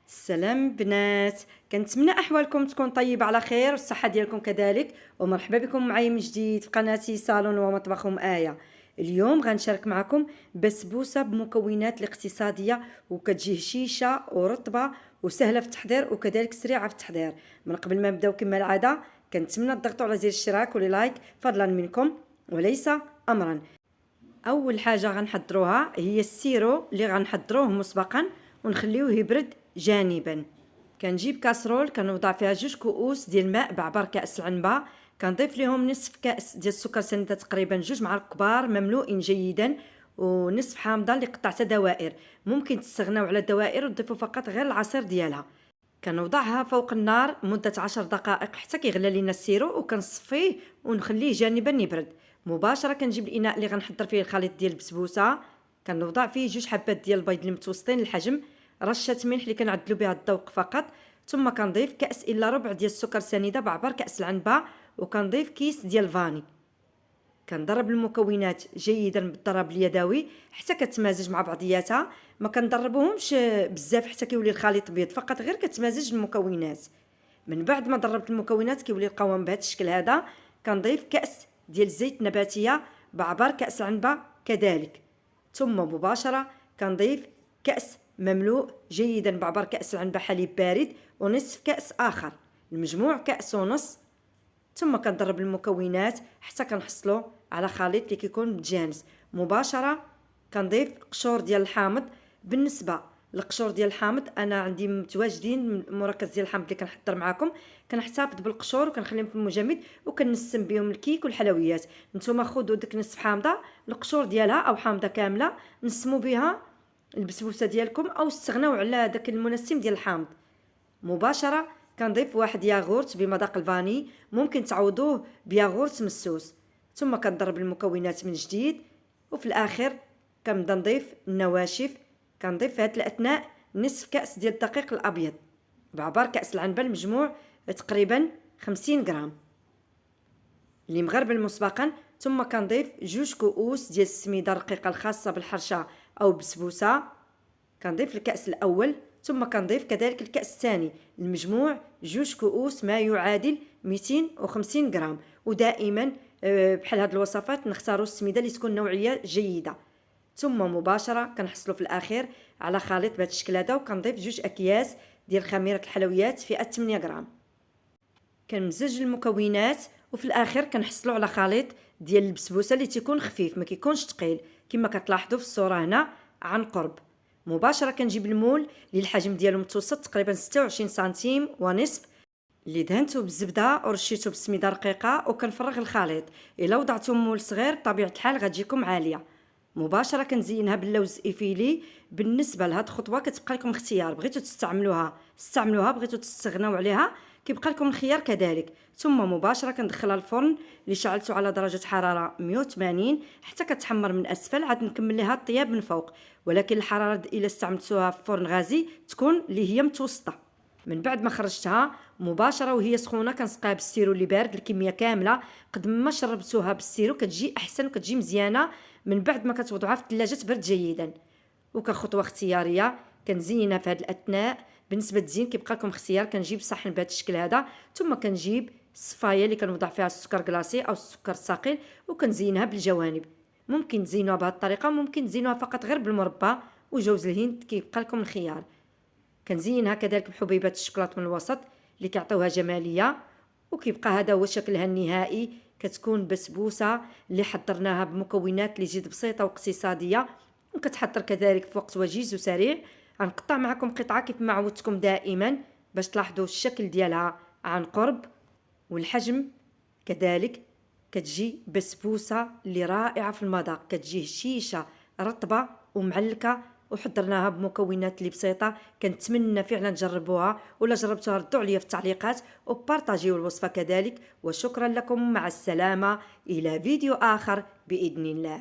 السلام بنات، كنتمنى احوالكم تكون طيبه على خير والصحه ديالكم كذلك. ومرحبا بكم معايا من جديد في قناتي صالون ومطبخ آية. اليوم غنشارك معكم بسبوسه بمكونات الاقتصاديه وكتجي هشيشه ورطبه وسهله في التحضير وكذلك سريعه في التحضير. من قبل ما نبداو كما العاده كنتمنى تضغطوا على زر الاشتراك واللايك فضلا منكم وليس امرا. اول حاجه غنحضروها هي السيرو اللي غنحضروه مسبقا ونخليوه يبرد جانبا. كنجيب كاسرول كنوضع فيها 2 كؤوس ديال الماء بعبر كاس العنبه، كنضيف لهم نصف كاس ديال السكر سنيده تقريبا 2 معالق كبار مملوئين جيدا ونصف حامضه اللي قطعتها دوائر. ممكن تستغناو على الدوائر وتضيفوا فقط غير العصير ديالها. كنوضعها فوق النار مده 10 دقائق حتى كيغلى لينا السيرو وكنصفيه ونخليه جانبا يبرد. مباشره كنجيب الاناء اللي غنحضر فيه الخليط ديال البسبوسه، كنوضع فيه 2 حبات ديال البيض المتوسطين الحجم، رشه ملح اللي كنعدلو بها الذوق فقط، ثم كنضيف كاس الا ربع ديال السكر سنيده بعبر كاس العنبه، وكنضيف كيس ديال الفاني. كنضرب المكونات جيدا بالضرب اليدوي حتى كتمازج مع بعضياتها، ما كندربوهمش بزاف حتى كيولي الخليط بيض، فقط غير كتمازج المكونات. من بعد ما ضربت المكونات كيولي القوام بهذا الشكل هذا، كنضيف كاس ديال الزيت النباتيه بعبر كاس العنبه كذلك، ثم مباشره كنضيف كاس مملوء جيدا بعبر كاس العنبه حليب بارد ونصف كاس اخر، المجموع كاس ونص. ثم كنضرب المكونات حتى كنحصلوا على خليط اللي كيكون متجانس. مباشره كنضيف قشور ديال الحامض. بالنسبه للقشور ديال الحامض انا عندي متواجدين مركز ديال الحامض اللي كنحضر معكم، كنحتفظ بالقشور وكنخليهم في المجمد وكنسم بهم الكيك والحلويات. نتوما خذوا ديك نصف حامضه القشور ديالها او حامضه كامله نسموا بها البسبوسه ديالكم او استغناو على داك المنسم ديال الحامض. مباشره كنضيف 1 ياغورت بمذاق الفاني، ممكن تعوضوه بياغورت مسوس. ثم كنضرب المكونات من جديد، وفي الاخر كنبدا نضيف النواشف. كنضيف في هذه الاثناء نصف كاس ديال الدقيق الابيض بعبر كاس العنبه، المجموع تقريبا 50 غرام اللي مغربل مسبقا. ثم كنضيف 2 كؤوس ديال السميده الرقيقه الخاصه بالحرشه او البسبوسه، كنضيف الكاس الاول ثم كنضيف كذلك الكاس الثاني، المجموع 2 كؤوس ما يعادل 250 غرام. ودائما بحال هاد الوصفات نختاروا السميده اللي تكون نوعيه جيده. ثم مباشره كنحصلوا في الاخير على خليط بهذا الشكل هذا، وكنضيف 2 اكياس ديال خميره الحلويات فئه 8 غرام. كنمزج المكونات وفي الاخر كنحصلوا على خليط ديال البسبوسه اللي تيكون خفيف ما كيكونش ثقيل كما كتلاحظوا في الصوره هنا عن قرب. مباشره كنجيب المول اللي الحجم ديالو متوسط تقريبا 26 سنتيم ونصف، اللي دهنته بالزبده ورشيته بالسميده رقيقه، وكنفرغ الخليط. الا وضعتو مول صغير بطبيعه الحال غتجيكم عاليه. مباشره كنزينها باللوز ايفيلي. بالنسبه لهاد الخطوه كتبقى لكم اختيار، بغيتو تستعملوها بغيتو تستغناو عليها كيبقى لكم الخيار كذلك. ثم مباشره كندخلها الفرن اللي شعلته على درجه حراره 180 حتى كتحمر من اسفل، عاد نكمل لها الطياب من فوق، ولكن الحراره الا استعملتوها في فرن غازي تكون اللي هي متوسطه. من بعد ما خرجتها مباشره وهي سخونه كنسقيها بالسيرو اللي بارد الكميه كامله. قد ما شربتوها بالسيرو كتجي احسن وكتجي مزيانه من بعد ما كتوضعوها في الثلاجه تبرد جيدا. وكخطوه اختياريه كنزينها في هذه الاثناء. بالنسبه للتزيين كيبقى لكم اختيار، كنجيب صحن بهذا الشكل هذا ثم كنجيب الصفايه اللي كنوضع فيها السكر كلاصي او السكر الثقيل وكنزينها بالجوانب. ممكن تزينوها بهذه الطريقه، ممكن تزينوها فقط غير بالمربى وجوز الهند كيبقى لكم الخيار. كنزينها كذلك بحبيبات الشوكولاط من الوسط اللي كيعطيوها جماليه. وكيبقى هذا هو شكلها النهائي. كتكون بسبوسه اللي حضرناها بمكونات اللي جد بسيطه واقتصاديه وكتحضر كذلك في وقت وجيز وسريع. غنقطع معكم قطعه كيف ما عودتكم دائما باش تلاحظوا الشكل ديالها عن قرب والحجم كذلك. كتجي بسبوسه اللي رائعه في المذاق، كتجي هشيشه رطبه ومعلكه وحضرناها بمكونات اللي بسيطه. كنتمنى فعلا تجربوها، ولا جربتوها ردوا عليا في التعليقات وبارطاجيو الوصفه كذلك. وشكرا لكم، مع السلامه، الى فيديو اخر باذن الله.